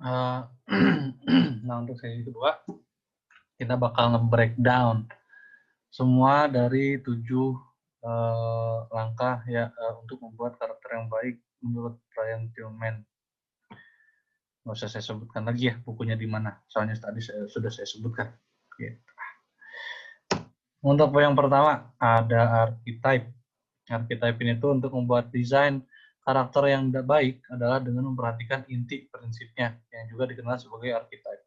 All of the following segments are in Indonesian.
Eh, nah, untuk sesi kedua, kita bakal nge-breakdown semua dari 7 langkah ya untuk membuat karakter yang baik menurut Brian Tillman. Nggak usah saya sebutkan lagi ya bukunya di mana, soalnya tadi sudah saya sebutkan. Gitu. Untuk yang pertama ada archetype. Archetype ini tuh untuk membuat desain karakter yang baik adalah dengan memperhatikan inti prinsipnya yang juga dikenal sebagai archetype.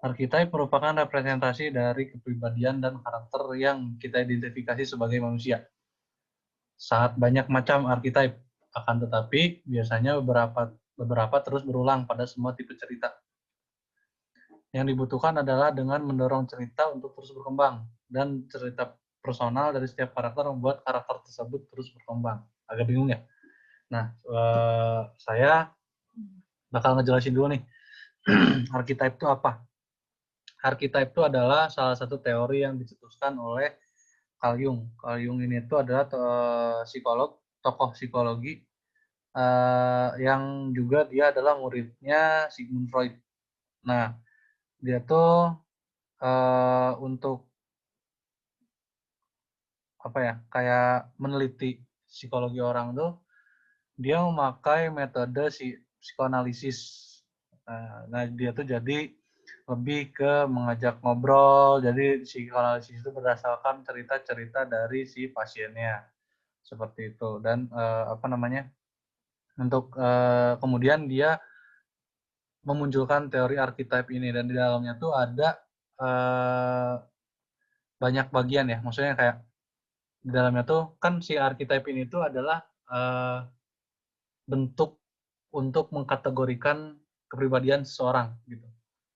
Archetype merupakan representasi dari kepribadian dan karakter yang kita identifikasi sebagai manusia. Sangat banyak macam archetype, akan tetapi biasanya beberapa terus berulang pada semua tipe cerita. Yang dibutuhkan adalah dengan mendorong cerita untuk terus berkembang, dan cerita personal dari setiap karakter membuat karakter tersebut terus berkembang. Agak bingung ya? Nah, saya bakal ngejelasin dulu nih, archetype itu apa? Archetype itu adalah salah satu teori yang dicetuskan oleh Carl Jung. Carl Jung ini itu adalah tokoh psikologi yang juga dia adalah muridnya Sigmund Freud. Nah, dia tuh untuk apa ya, kayak meneliti psikologi orang tuh, dia memakai metode psikoanalisis. Nah, dia tuh jadi lebih ke mengajak ngobrol. Jadi psikoanalisis itu berdasarkan cerita-cerita dari si pasiennya seperti itu. Dan apa namanya? Untuk kemudian dia memunculkan teori archetype ini, dan di dalamnya tuh ada banyak bagian ya. Maksudnya kayak di dalamnya tuh kan si archetype ini tuh adalah bentuk untuk mengkategorikan kepribadian seseorang gitu.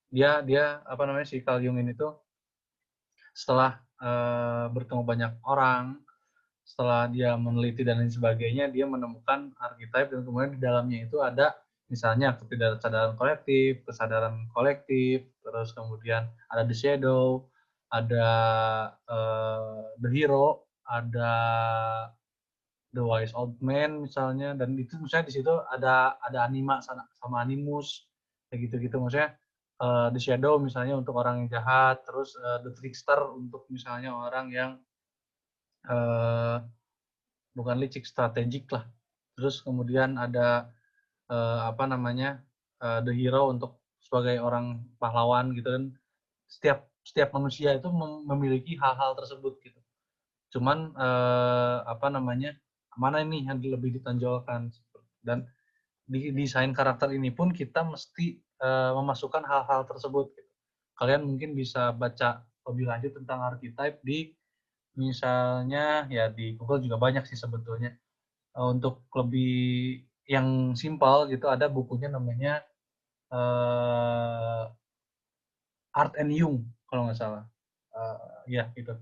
Dia apa namanya, si Carl Jung ini tuh setelah bertemu banyak orang, setelah dia meneliti dan lain sebagainya, dia menemukan archetype, dan kemudian di dalamnya itu ada misalnya ketidaksadaran kolektif, kesadaran kolektif, terus kemudian ada the shadow, ada the hero, ada the wise old man misalnya, dan itu misalnya di situ ada anima sama animus kayak gitu-gitu. Maksudnya the shadow misalnya untuk orang yang jahat, terus the trickster untuk misalnya orang yang uh, bukan licik, strategik lah. Terus kemudian ada apa namanya, the hero untuk sebagai orang pahlawan gitu. Dan setiap manusia itu memiliki hal-hal tersebut gitu. Cuman apa namanya, mana ini yang lebih ditonjolkan. Dan di desain karakter ini pun kita mesti memasukkan hal-hal tersebut gitu. Kalian mungkin bisa baca lebih lanjut tentang archetype di misalnya ya di Google juga banyak sih sebetulnya. Untuk lebih yang simpel gitu ada bukunya namanya Art and Jung kalau nggak salah. Ya gitu.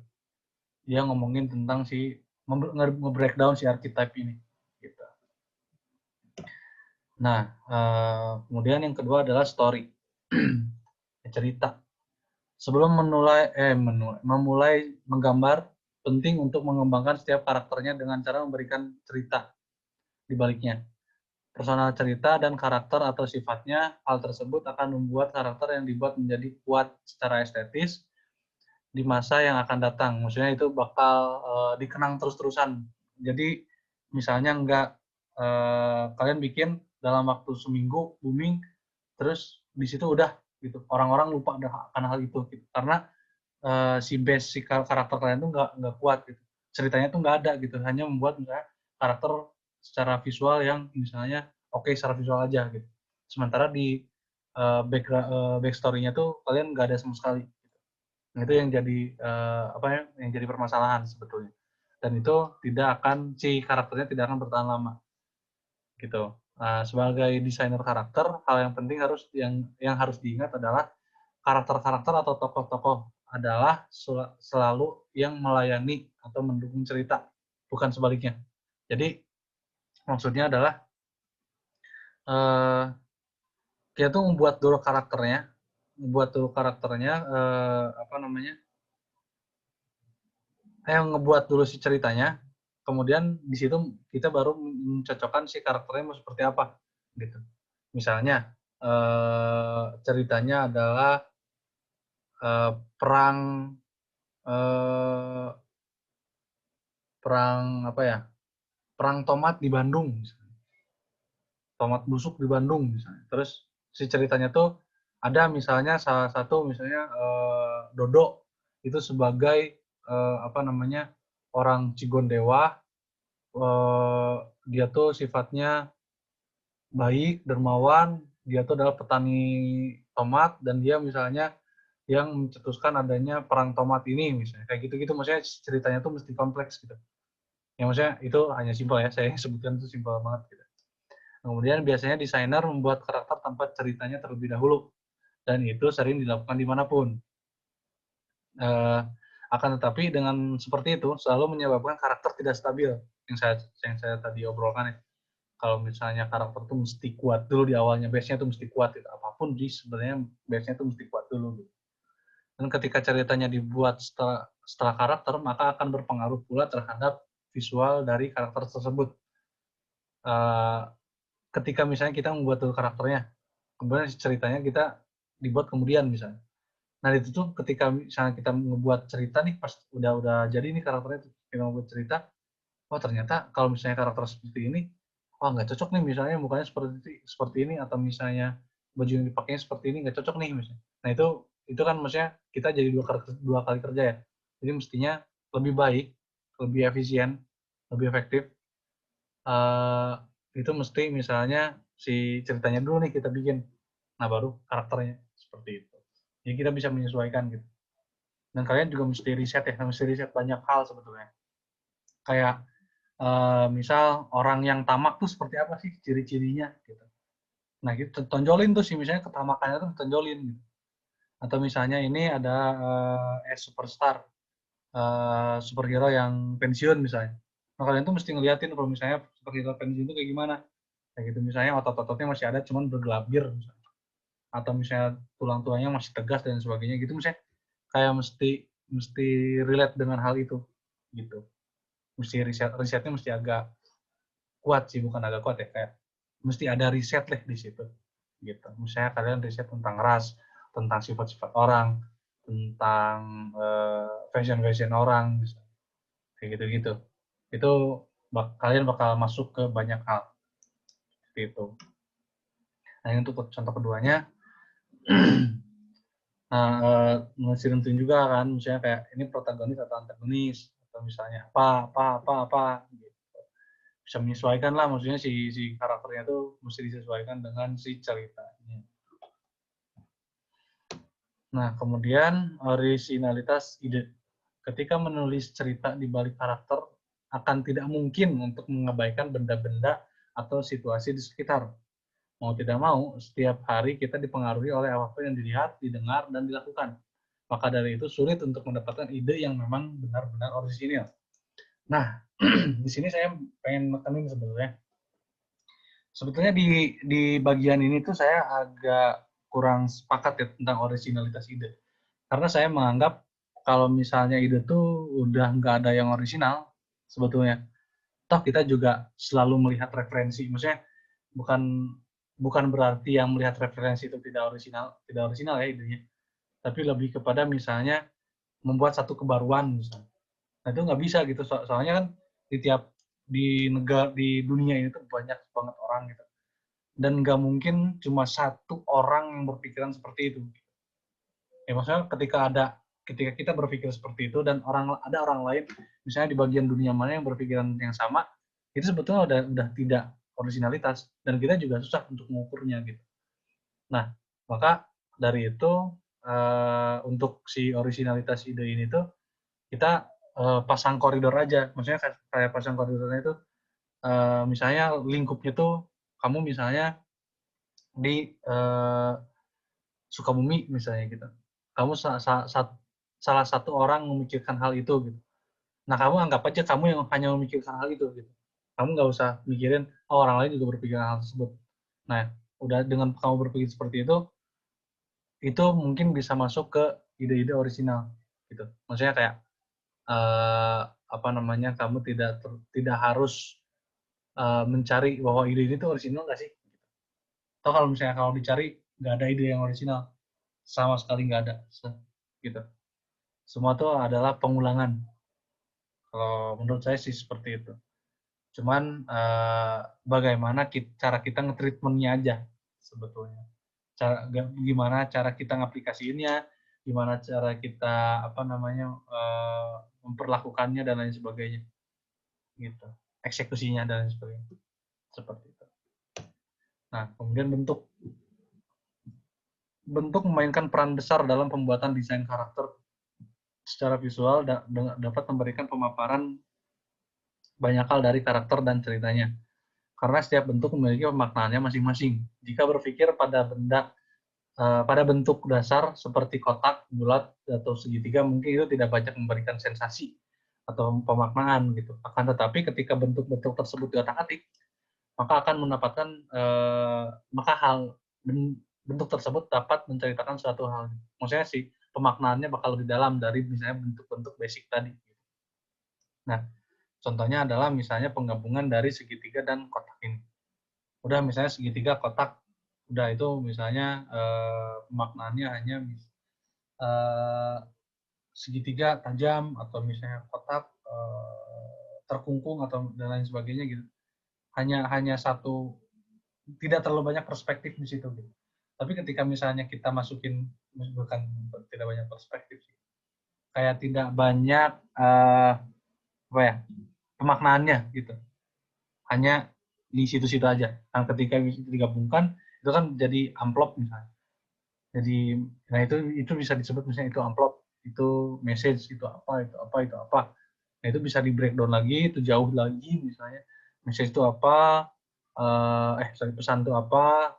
Dia ngomongin tentang si nge-breakdown si archetype ini gitu. Nah, kemudian yang kedua adalah story. Cerita. Sebelum memulai menggambar, penting untuk mengembangkan setiap karakternya dengan cara memberikan cerita di baliknya. Personal cerita dan karakter atau sifatnya, hal tersebut akan membuat karakter yang dibuat menjadi kuat secara estetis di masa yang akan datang. Maksudnya itu bakal dikenang terus-terusan. Jadi misalnya kalian bikin dalam waktu seminggu booming, terus di situ udah gitu, orang-orang lupa akan hal itu gitu. Karena si base si karakter kalian tuh nggak kuat gitu. Ceritanya tuh nggak ada gitu, hanya membuat misalnya karakter secara visual yang misalnya oke secara visual aja gitu. Sementara di backstory-nya tuh kalian nggak ada sama sekali. Nah, itu yang jadi apa ya, yang jadi permasalahan sebetulnya. Dan itu si karakternya tidak akan bertahan lama gitu. Nah, sebagai desainer karakter, hal yang penting yang harus diingat adalah karakter-karakter atau tokoh-tokoh adalah selalu yang melayani atau mendukung cerita, bukan sebaliknya. Jadi maksudnya adalah eh, kita tuh membuat dulu karakternya apa namanya, ngebuat dulu si ceritanya, kemudian di situ kita baru mencocokkan si karakternya mau seperti apa gitu. Misalnya ceritanya adalah perang eh, perang apa ya? Perang tomat di Bandung misalnya. Tomat busuk di Bandung misalnya. Terus si ceritanya tuh ada misalnya salah satu misalnya Dodo itu sebagai apa namanya orang Cigondewa, dia tuh sifatnya baik, dermawan, dia tuh adalah petani tomat dan dia misalnya yang mencetuskan adanya perang tomat ini misalnya kayak gitu-gitu, maksudnya ceritanya tuh mesti kompleks gitu. Ya maksudnya itu hanya simpel ya, saya sebutkan itu simpel banget gitu. Kemudian biasanya desainer membuat karakter tanpa ceritanya terlebih dahulu dan itu sering dilakukan dimanapun. Eh, akan tetapi dengan seperti itu selalu menyebabkan karakter tidak stabil yang saya tadi obrolkan ya. Kalau misalnya karakter tuh mesti kuat dulu di awalnya, base-nya tuh mesti kuat gitu. Apapun di sebenarnya base-nya tuh mesti kuat dulu gitu. Dan ketika ceritanya dibuat setelah karakter, maka akan berpengaruh pula terhadap visual dari karakter tersebut. Uh, ketika misalnya kita membuat dulu karakternya, kemudian ceritanya kita dibuat kemudian misalnya. Nah itu tuh ketika misalnya kita membuat cerita nih, pas udah jadi nih karakternya, kita membuat cerita, oh ternyata kalau misalnya karakter seperti ini, oh nggak cocok nih misalnya mukanya seperti ini, atau misalnya baju yang dipakainya seperti ini nggak cocok nih misalnya. Nah itu kan maksudnya kita jadi dua kali kerja ya. Jadi mestinya lebih baik, lebih efisien, lebih efektif. Uh, itu mesti misalnya si ceritanya dulu nih kita bikin, nah baru karakternya seperti itu. Jadi kita bisa menyesuaikan gitu. Dan kalian juga mesti riset ya, mesti riset banyak hal sebetulnya. Kayak misal orang yang tamak tuh seperti apa sih ciri-cirinya gitu. Nah gitu tonjolin tuh sih misalnya ketamakannya tuh tonjolin gitu. Atau misalnya ini ada superstar, superhero yang pensiun misalnya. Nah kalian tuh mesti ngeliatin kalau misalnya superhero pensiun itu kayak gimana. Kayak gitu misalnya otot-ototnya masih ada cuman bergelabir misalnya. Atau misalnya tulang-tulangnya masih tegas dan sebagainya gitu, misalnya kayak mesti mesti relate dengan hal itu gitu. Mesti risetnya mesti agak kuat sih, bukan agak kuat ya, kayak mesti ada riset lah di situ gitu. Misalnya kalian riset tentang ras, tentang sifat-sifat orang, tentang fashion orang misalnya. Kayak gitu-gitu. Itu kalian bakal masuk ke banyak hal gitu. Nah untuk contoh keduanya, nah mesti nentuin juga kan, misalnya kayak ini protagonis atau antagonis, atau misalnya apa gitu. Bisa menyesuaikan lah, maksudnya si karakternya tuh mesti disesuaikan dengan si ceritanya. Nah kemudian originalitas ide. Ketika menulis cerita di balik karakter, akan tidak mungkin untuk mengabaikan benda-benda atau situasi di sekitar. Mau tidak mau, setiap hari kita dipengaruhi oleh apapun yang dilihat, didengar, dan dilakukan. Maka dari itu sulit untuk mendapatkan ide yang memang benar-benar orisinil. Nah, di sini saya pengen nekenin sebenarnya. Sebetulnya di bagian ini tuh saya agak kurang sepakat ya tentang originalitas ide. Karena saya menganggap kalau misalnya ide tuh udah nggak ada yang orisinal, sebetulnya. Toh kita juga selalu melihat referensi. Maksudnya bukan bukan berarti yang melihat referensi itu tidak orisinal ya idenya. Tapi lebih kepada misalnya membuat satu kebaruan misalnya. Nah itu nggak bisa gitu, soalnya kan di negara di dunia ini tuh banyak banget orang gitu, dan nggak mungkin cuma satu orang yang berpikiran seperti itu. Ya maksudnya ketika kita berpikir seperti itu dan ada orang lain misalnya di bagian dunia mana yang berpikiran yang sama, itu sebetulnya udah tidak originalitas dan kita juga susah untuk mengukurnya gitu. Nah maka dari itu untuk si originalitas ide ini tuh kita pasang koridor aja, maksudnya kayak pasang koridornya itu misalnya lingkupnya tuh kamu misalnya di Sukabumi misalnya gitu, kamu salah satu orang memikirkan hal itu gitu. Nah kamu anggap aja kamu yang hanya memikirkan hal itu gitu, kamu nggak usah mikirin orang lain juga berpikiran hal tersebut. Nah udah dengan kamu berpikir seperti itu mungkin bisa masuk ke ide-ide orisinal gitu. Maksudnya kayak apa namanya, kamu tidak harus mencari bahwa ide ini tuh orisinal nggak sih? Atau kalau misalnya kalau dicari nggak ada ide yang original, sama sekali nggak ada, gitu. Semua tuh adalah pengulangan. Kalau menurut saya sih seperti itu. Cuman bagaimana cara kita nge-treatment-nya aja sebetulnya. Gimana cara kita ngaplikasiinnya, gimana cara kita memperlakukannya dan lain sebagainya. Gitu. Eksekusinya dan lain sebagainya. Seperti itu. Nah, kemudian bentuk memainkan peran besar dalam pembuatan desain karakter secara visual dapat memberikan pemaparan banyak hal dari karakter dan ceritanya. Karena setiap bentuk memiliki pemaknaannya masing-masing. Jika berpikir pada bentuk dasar seperti kotak, bulat, atau segitiga, mungkin itu tidak banyak memberikan sensasi atau pemaknaan gitu. Akan tetapi ketika bentuk-bentuk tersebut diotak-atik, maka akan mendapatkan bentuk tersebut dapat menceritakan suatu hal. Maksudnya sih pemaknaannya bakal lebih dalam dari misalnya bentuk-bentuk basic tadi. Nah, contohnya adalah misalnya penggabungan dari segitiga dan kotak ini. Udah misalnya segitiga kotak, udah itu misalnya pemaknaannya hanya segitiga tajam atau misalnya kotak terkungkung atau dan lain sebagainya gitu. Hanya satu, tidak terlalu banyak perspektif di situ gitu. Tapi ketika misalnya kita masukin, bukan tidak banyak perspektif sih, kayak tidak banyak pemaknaannya gitu, hanya di situ-situ aja. Nah ketika digabungkan itu kan jadi amplop misalnya. Jadi nah itu bisa disebut misalnya itu amplop, itu message, itu apa, itu apa, itu apa. Nah itu bisa di breakdown lagi, itu jauh lagi misalnya message itu apa, pesan itu apa,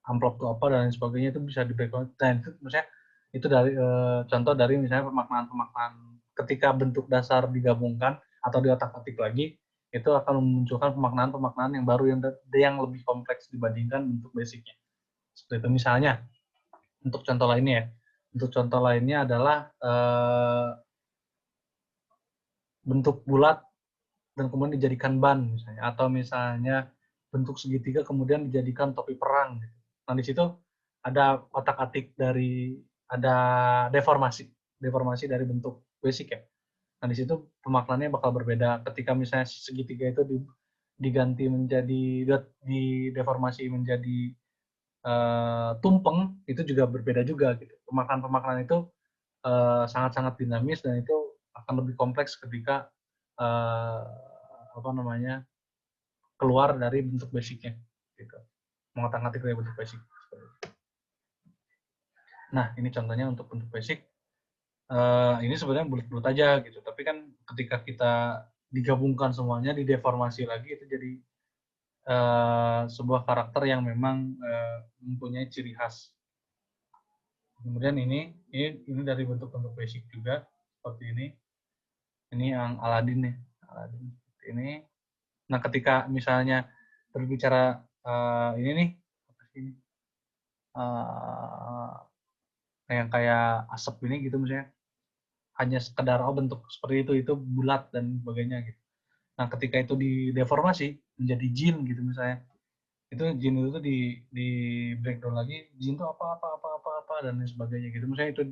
amplop itu apa dan lain sebagainya, itu bisa di breakdown. Nah itu misalnya itu dari contoh dari misalnya pemaknaan ketika bentuk dasar digabungkan atau diotak-atik lagi, itu akan memunculkan pemaknaan yang baru yang lebih kompleks dibandingkan bentuk basicnya. Seperti itu misalnya. Untuk contoh lainnya ya. Untuk contoh lainnya adalah bentuk bulat dan kemudian dijadikan ban misalnya, atau misalnya bentuk segitiga kemudian dijadikan topi perang gitu. Nah di situ ada otak-atik ada deformasi dari bentuk basic ya. Nah di situ pemaknaannya bakal berbeda ketika misalnya segitiga itu diganti menjadi dideformasi menjadi tumpeng, itu juga berbeda juga gitu. Pemaknaan itu sangat-sangat dinamis dan itu akan lebih kompleks ketika uh, keluar dari bentuk basicnya gitu, mengotak-atik dari bentuk basic. Nah ini contohnya untuk bentuk basic. Ini sebenarnya bulat-bulat aja gitu, tapi kan ketika kita digabungkan semuanya, dideformasi lagi, itu jadi sebuah karakter yang memang mempunyai ciri khas. Kemudian ini dari bentuk-bentuk basic juga seperti ini. Ini yang Aladin nih, Aladin ini. Nah ketika misalnya berbicara ini nih apa sih ini? Yang kayak asap ini gitu misalnya, hanya sekedar bentuk seperti itu bulat dan sebagainya gitu. Nah ketika itu dideformasi menjadi jin gitu misalnya, itu jin itu tuh di breakdown lagi, jin itu apa dan lain sebagainya gitu. Misalnya itu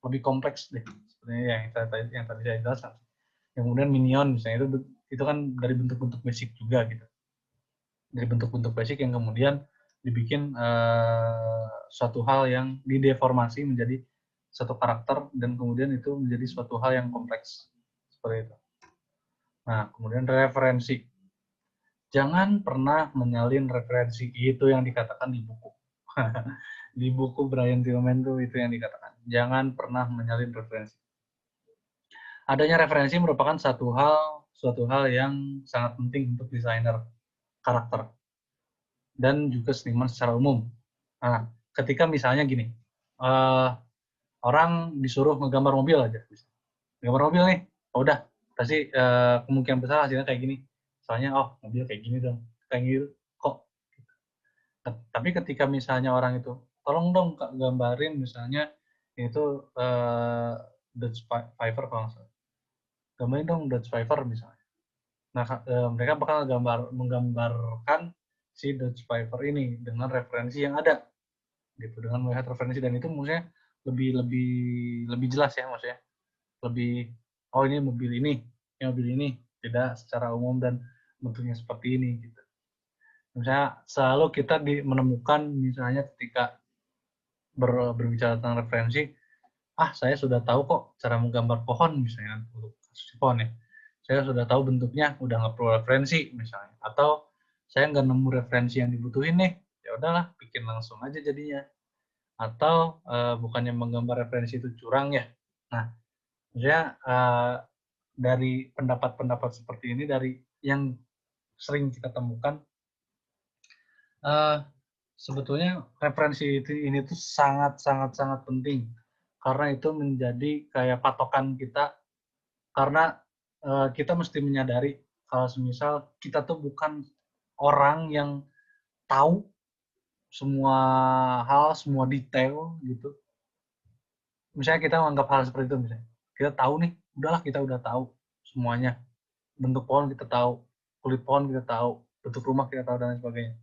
lebih kompleks deh sebenarnya yang tadi saya jelaskan. Yang kemudian minion misalnya itu kan dari bentuk-bentuk basic juga gitu. Dari bentuk-bentuk basic yang kemudian dibikin suatu hal yang dideformasi menjadi satu karakter dan kemudian itu menjadi suatu hal yang kompleks seperti itu. Nah, kemudian referensi. Jangan pernah menyalin referensi, itu yang dikatakan di buku. Di buku Brian Tillman itu yang dikatakan. Jangan pernah menyalin referensi. Adanya referensi merupakan suatu hal yang sangat penting untuk desainer karakter dan juga seniman secara umum. Nah, ketika misalnya gini, orang disuruh ngegambar mobil aja, gambar mobil nih, oh udah pasti kemungkinan besar hasilnya kayak gini. Soalnya mobil kayak gini dong, kayak gitu kok. Tapi ketika misalnya orang itu, tolong dong Kak, gambarin misalnya itu Dodge Viper kalau nggak salah. Gambarin dong Dodge Viper misalnya. Nah mereka bakal menggambarkan si The Survivor ini dengan referensi yang ada gitu, dengan melihat referensi, dan itu maksudnya lebih jelas ya, maksudnya lebih, oh ini mobil ini tidak secara umum dan bentuknya seperti ini gitu. Misalnya selalu kita menemukan misalnya ketika berbicara tentang referensi, saya sudah tahu kok cara menggambar pohon misalnya untuk kasus pohon ya. Saya sudah tahu bentuknya, udah nggak perlu referensi misalnya. Atau saya nggak nemu referensi yang dibutuhin nih, ya udahlah bikin langsung aja jadinya. Atau bukannya menggambar referensi itu curang ya. Nah, maksudnya dari pendapat-pendapat seperti ini, dari yang sering kita temukan, sebetulnya referensi ini tuh sangat penting, karena itu menjadi kayak patokan kita, karena kita mesti menyadari kalau semisal kita tuh bukan orang yang tahu semua hal, semua detail gitu. Misalnya kita menganggap hal seperti itu, misalnya kita tahu nih, udahlah kita udah tahu semuanya, bentuk pohon kita tahu, kulit pohon kita tahu, bentuk rumah kita tahu, dan lain sebagainya.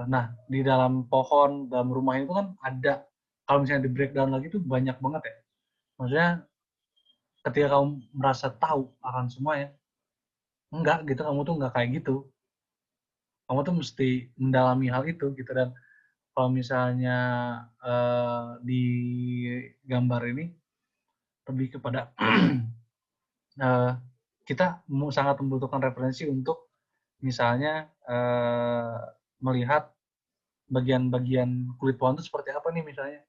Nah, di dalam pohon, dalam rumah itu kan ada, kalau misalnya di breakdown lagi tuh banyak banget ya. Maksudnya ketika kamu merasa tahu akan semua ya, enggak gitu, kamu tuh enggak kayak gitu. Kamu tuh mesti mendalami hal itu gitu. Dan kalau misalnya di gambar ini lebih kepada kita sangat membutuhkan referensi untuk misalnya melihat bagian-bagian kulit pohon itu seperti apa nih misalnya.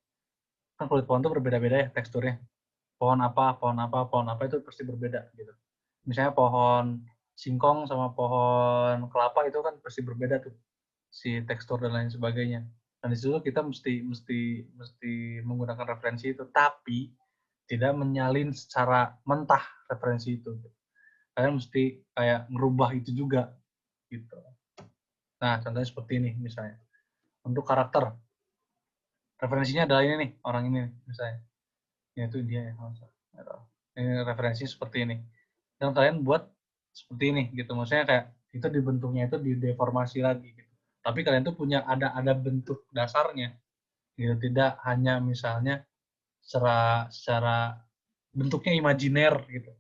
Kan kulit pohon itu berbeda-beda ya teksturnya. Pohon apa itu pasti berbeda gitu. Misalnya pohon singkong sama pohon kelapa itu kan pasti berbeda tuh, si tekstur dan lain sebagainya. Dan di situ kita mesti menggunakan referensi itu, tapi tidak menyalin secara mentah referensi itu. Kalian mesti kayak ngerubah itu juga gitu. Nah, contohnya seperti ini misalnya. Untuk karakter, referensinya adalah ini nih, orang ini misalnya. Ya itu dia ya. Ini referensinya seperti ini. Dan kalian buat seperti ini gitu. Maksudnya kayak itu dibentuknya itu dideformasi lagi gitu. Tapi kalian tuh punya ada bentuk dasarnya gitu. Tidak hanya misalnya secara bentuknya imajiner gitu.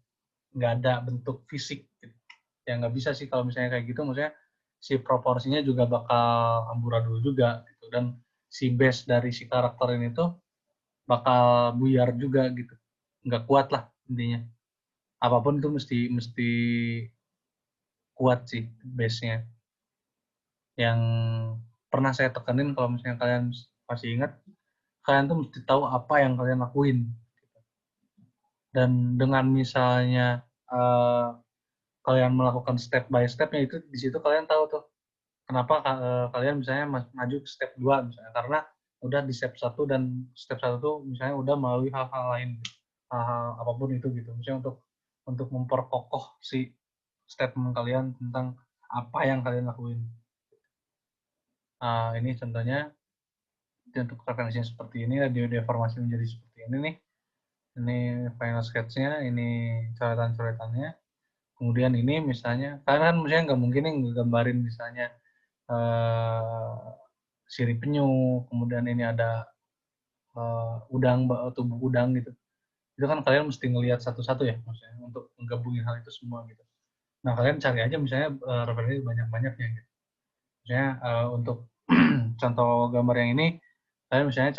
Nggak ada bentuk fisik gitu. Ya nggak bisa sih kalau misalnya kayak gitu, maksudnya si proporsinya juga bakal amburadul juga gitu. Dan si base dari si karakter ini tuh bakal buyar juga gitu, nggak kuat lah intinya. Apapun tuh mesti kuat sih base-nya. Yang pernah saya tekenin, kalau misalnya kalian masih ingat, kalian tuh mesti tahu apa yang kalian lakuin. Dan dengan misalnya kalian melakukan step by step-nya, itu di situ kalian tahu tuh kenapa kalian misalnya maju ke step 2 misalnya, karena udah di step 1, dan step 1 tuh misalnya udah melalui hal-hal lain, hal-hal apapun itu gitu. Misalnya untuk memperkokoh si statement kalian tentang apa yang kalian lakuin. Ini contohnya untuk referensinya seperti ini, radio deformasi menjadi seperti ini nih. Ini final sketch-nya, ini coretan-coretannya. Kemudian ini misalnya, kalian kan misalnya nggak mungkin nih nggambarin misalnya sirip penyu, kemudian ini ada udang, tubuh udang gitu. Itu kan kalian mesti ngelihat satu-satu ya, maksudnya untuk menggabungin hal itu semua gitu. Nah, kalian cari aja misalnya referensi banyak-banyaknya gitu. Misalnya untuk contoh gambar yang ini, kalian misalnya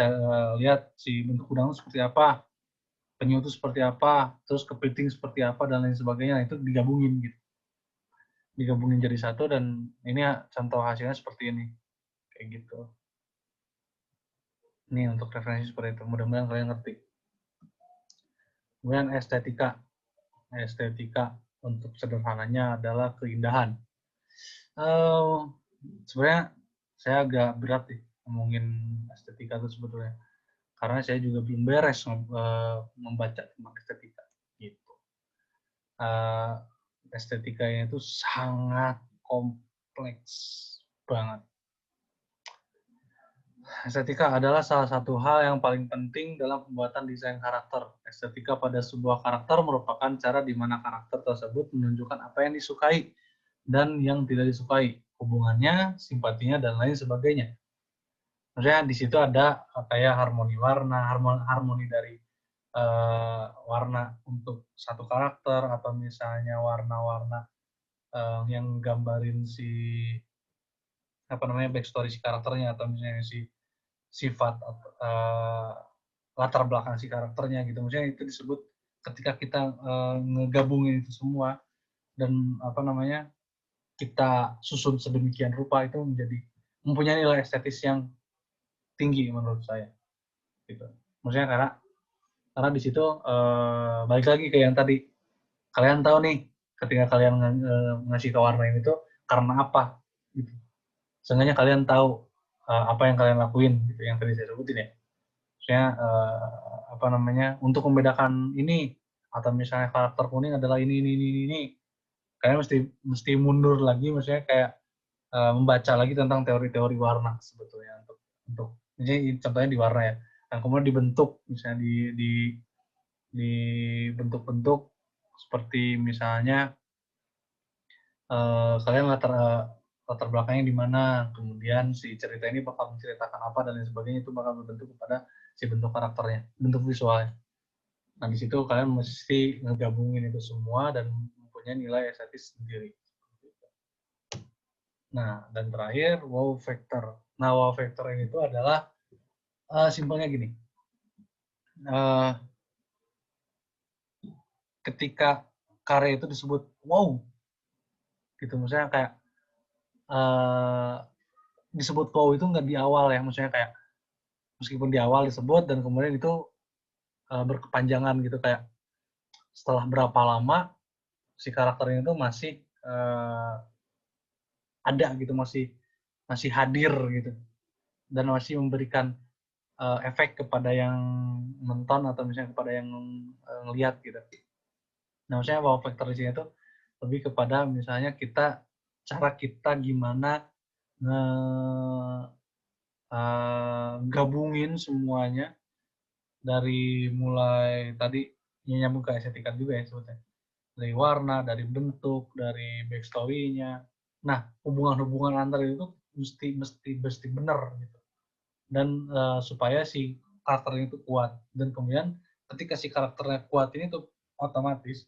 lihat si bentuk udang itu seperti apa, penyu itu seperti apa, terus kepiting seperti apa, dan lain sebagainya. Nah, itu digabungin gitu. Digabungin jadi satu, dan ini contoh hasilnya seperti ini. Kayak gitu. Ini untuk referensi seperti itu. Mudah-mudahan kalian ngerti. Kemudian estetika. Estetika untuk sederhananya adalah keindahan. Sebenarnya saya agak berat nih ngomongin estetika itu sebetulnya, karena saya juga belum beres membaca tentang estetika gitu. Estetikanya itu sangat kompleks banget. Estetika adalah salah satu hal yang paling penting dalam pembuatan desain karakter. Estetika pada sebuah karakter merupakan cara di mana karakter tersebut menunjukkan apa yang disukai dan yang tidak disukai. hubungannya, simpatinya, dan lain sebagainya. Maksudnya di situ ada kayak harmoni warna, harmoni dari warna untuk satu karakter, atau misalnya warna-warna yang gambarin si apa namanya backstory si karakternya, atau misalnya si sifat latar belakang si karakternya gitu. Maksudnya itu disebut ketika kita ngegabungin itu semua dan apa namanya kita susun sedemikian rupa, itu menjadi mempunyai nilai estetis yang tinggi menurut saya gitu. Maksudnya karena di situ balik lagi ke yang tadi, kalian tahu nih ketika kalian ngasih ke warna ini tuh karena apa gitu. Seenggaknya kalian tahu apa yang kalian lakuin gitu, yang tadi saya sebutin ya. Maksudnya apa namanya untuk membedakan ini, atau misalnya karakter kuning adalah ini. Kalian mesti mundur lagi, maksudnya kayak membaca lagi tentang teori-teori warna sebetulnya untuk ini contohnya di warna ya. Dan kemudian dibentuk misalnya di bentuk-bentuk seperti misalnya kalian latar belakangnya di mana, kemudian si cerita ini bakal menceritakan apa dan lain sebagainya, itu bakal berbentuk kepada si bentuk karakternya, bentuk visualnya. Nah di situ kalian mesti ngegabungin itu semua dan mempunyai nilai estetis sendiri. Nah dan terakhir wow factor. Nah wow factor ini itu adalah simpelnya gini. Ketika karya itu disebut wow, gitu misalnya kayak disebut wow itu nggak di awal ya, maksudnya kayak meskipun di awal disebut dan kemudian itu berkepanjangan gitu, kayak setelah berapa lama si karakter itu masih ada gitu, masih hadir gitu, dan masih memberikan efek kepada yang nonton atau misalnya kepada yang ngelihat gitu. Nah, maksudnya wow factor di sini itu lebih kepada misalnya cara kita gimana gabungin semuanya dari mulai tadi nyambung ke estetika juga ya sebetulnya. Dari warna, dari bentuk, dari backstory-nya. Nah, hubungan-hubungan antar itu mesti benar gitu. Dan supaya si karakternya itu kuat. Dan kemudian ketika si karakternya kuat ini tuh otomatis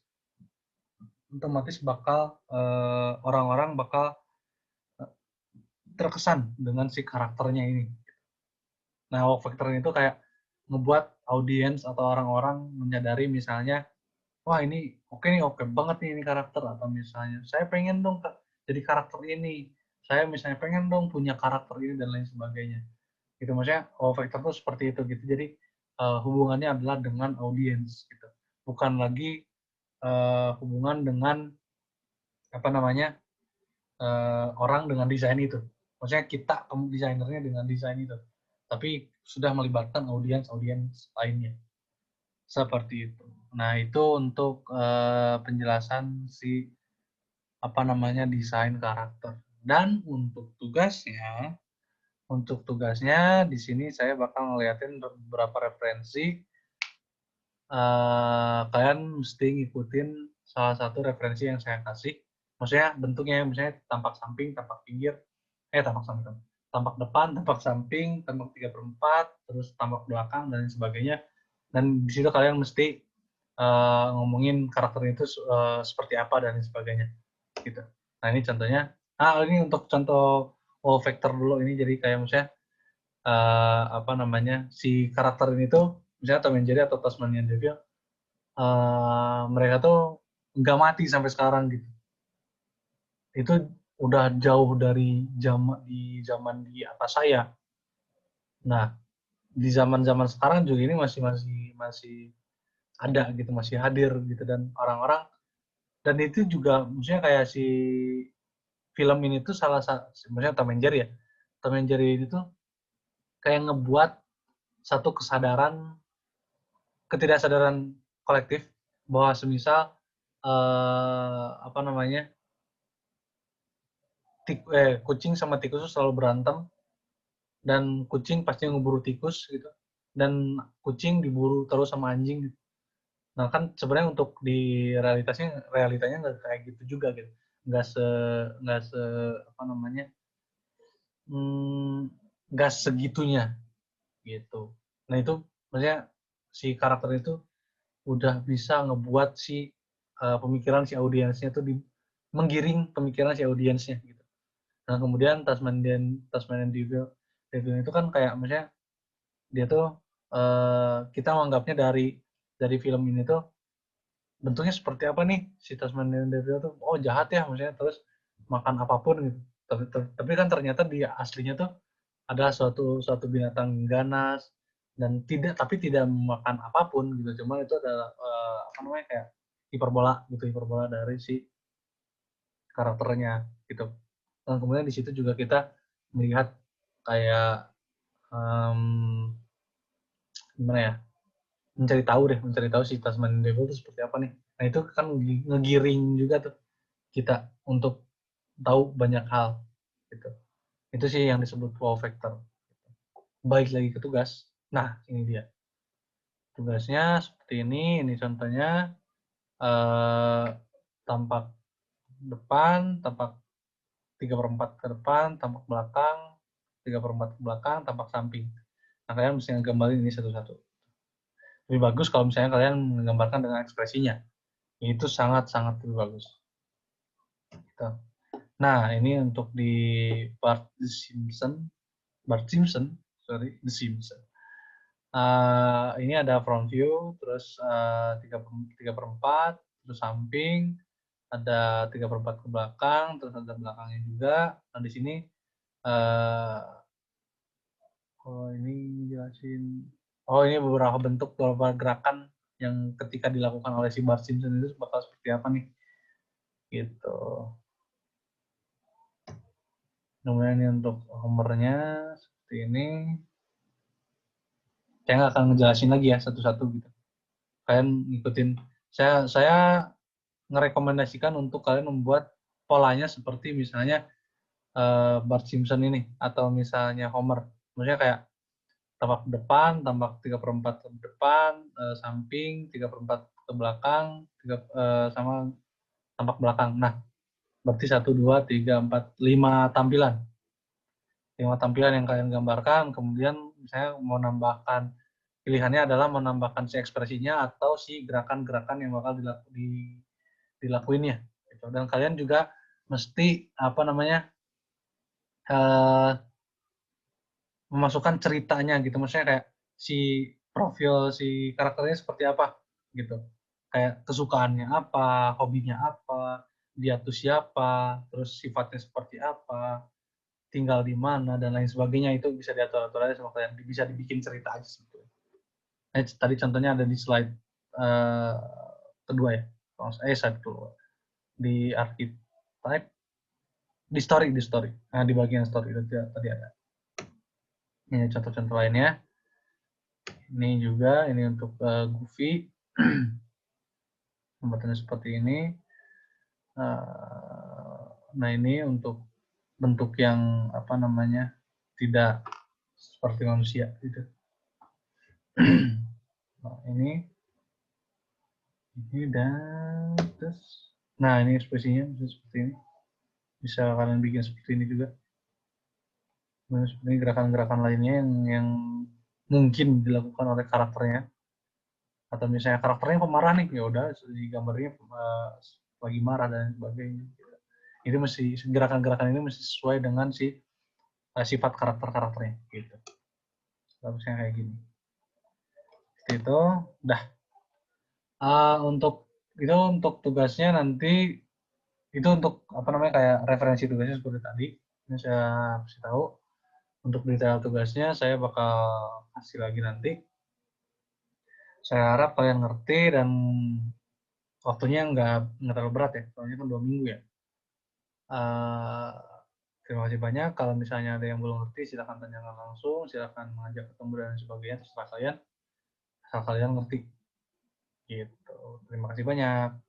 bakal orang-orang bakal terkesan dengan si karakternya ini. Nah, wow factor itu kayak ngebuat audiens atau orang-orang menyadari misalnya, wah ini oke banget nih ini karakter, atau misalnya saya pengen dong jadi karakter ini, saya misalnya pengen dong punya karakter ini dan lain sebagainya. Gitu maksudnya wow factor itu seperti itu gitu. Jadi hubungannya adalah dengan audiens gitu. Bukan lagi hubungan dengan apa namanya orang dengan desain itu. Maksudnya kita desainernya dengan desain itu. Tapi sudah melibatkan audiens lainnya. Seperti itu. Nah, itu untuk penjelasan si apa namanya desain karakter. Dan untuk tugasnya di sini saya bakal ngeliatin beberapa referensi. Kalian mesti ngikutin salah satu referensi yang saya kasih. Maksudnya bentuknya, misalnya tampak samping, tampak pinggir, tampak samping, tampak depan, tampak samping, tampak 3/4, terus tampak belakang dan sebagainya. Dan di situ kalian mesti ngomongin karakter itu seperti apa dan sebagainya gitu. Nah ini contohnya. Ini untuk contoh wow factor dulu ini, jadi kayak misalnya apa namanya si karakter ini tuh misalnya Tom and Jerry atau Tasmanian Devil, mereka tuh nggak mati sampai sekarang gitu. Itu udah jauh dari zaman di atas saya. Nah di zaman sekarang juga ini masih ada gitu, masih hadir gitu, dan orang-orang, dan itu juga maksudnya kayak si film ini tuh salah satu, maksudnya Tom and Jerry ya, Tom and Jerry ini tuh kayak ngebuat satu ketidaksadaran kolektif bahwa semisal apa namanya kucing sama tikus itu selalu berantem, dan kucing pasti ngeburu tikus gitu, dan kucing diburu terus sama anjing gitu. Nah kan sebenarnya untuk di realitanya nggak kayak gitu juga gitu. nggak se apa namanya, nggak segitunya gitu. Nah itu maksudnya si karakter itu udah bisa ngebuat si pemikiran si audiensnya tuh menggiring pemikiran si audiensnya gitu. Nah kemudian Tasmanian Devil itu kan kayak maksudnya dia tuh kita menganggapnya dari film ini tuh bentuknya seperti apa nih si Tasmanian Devil tuh, oh jahat ya maksudnya, terus makan apapun gitu. Tapi kan ternyata dia aslinya tuh adalah suatu suatu binatang ganas dan tidak memakan apapun gitu. Cuma itu adalah apa namanya, kayak hiperbola dari si karakternya gitu. Dan kemudian di situ juga kita melihat kayak gimana ya, mencari tahu si Tasmanian Devil itu seperti apa nih. Nah itu kan ngegiring juga tuh kita untuk tahu banyak hal gitu. Itu sih yang disebut wow factor. Baik lagi ke tugas. Nah ini dia tugasnya seperti ini contohnya, eh, tampak depan, tampak 3/4 ke depan, tampak belakang 3/4 ke belakang, tampak samping. Nah kalian mesti nggambarin ini satu-satu. Lebih bagus kalau misalnya kalian menggambarkan dengan ekspresinya, itu sangat-sangat lebih bagus. Gitu. Nah, ini untuk di Bart Simpson, sorry, The Simpson. Ini ada front view, terus 3/4, terus samping, ada 3/4 ke belakang, terus ada belakangnya juga. Nah, di sini, ini jelasin. Oh, ini beberapa gerakan yang ketika dilakukan oleh si Bart Simpson itu bakal seperti apa nih? Gitu. Kemudian ini untuk Homernya seperti ini. Saya nggak akan ngejelasin lagi ya satu-satu gitu. Kalian ngikutin. Saya ngerekomendasikan untuk kalian membuat polanya seperti misalnya Bart Simpson ini atau misalnya Homer. Maksudnya kayak tampak depan, tampak 3/4 ke depan, samping 3/4 ke belakang, sama tampak belakang. Nah, berarti 1, 2, 3, 4, 5 tampilan. 5 tampilan yang kalian gambarkan, kemudian misalnya mau nambahkan, pilihannya adalah menambahkan si ekspresinya atau si gerakan-gerakan yang bakal dilakuinnya. Gitu. Dan kalian juga mesti apa namanya, memasukkan ceritanya gitu. Maksudnya kayak si profil si karakternya seperti apa gitu. Kayak kesukaannya apa, hobinya apa, dia tuh siapa, terus sifatnya seperti apa, tinggal di mana dan lain sebagainya. Itu bisa diatur-atur aja sama kalian, bisa dibikin cerita aja sebetulnya. Tadi contohnya ada di slide kedua ya, slide kedua di archetype, di story. Nah di bagian story tadi ada. Ini contoh-contoh lainnya. Ini juga, ini untuk Goofy. Pembuatannya seperti ini. Nah ini untuk bentuk yang apa namanya, tidak seperti manusia gitu. Nah, ini dan terus, nah ini ekspresinya bisa seperti ini. Bisa kalian bikin seperti ini juga. Dan seperti ini gerakan-gerakan lainnya yang mungkin dilakukan oleh karakternya. Atau misalnya karakternya pemarah nih, ya udah di gambarnya lagi marah dan sebagainya. Itu mesti gerakan-gerakan ini mesti sesuai dengan si sifat karakternya gitu. Bagusnya kayak gini. Seperti itu, udah. Untuk tugasnya nanti itu untuk apa namanya, kayak referensi tugasnya seperti tadi. Ini saya kasih tahu. Untuk detail tugasnya saya bakal kasih lagi nanti. Saya harap kalian ngerti dan waktunya nggak terlalu berat ya, soalnya kan 2 minggu ya. Terima kasih banyak. Kalau misalnya ada yang belum ngerti, silakan tanyakan langsung, silakan mengajak ketemu dan sebagainya, terserah kalian, asal kalian ngerti. Gitu. Terima kasih banyak.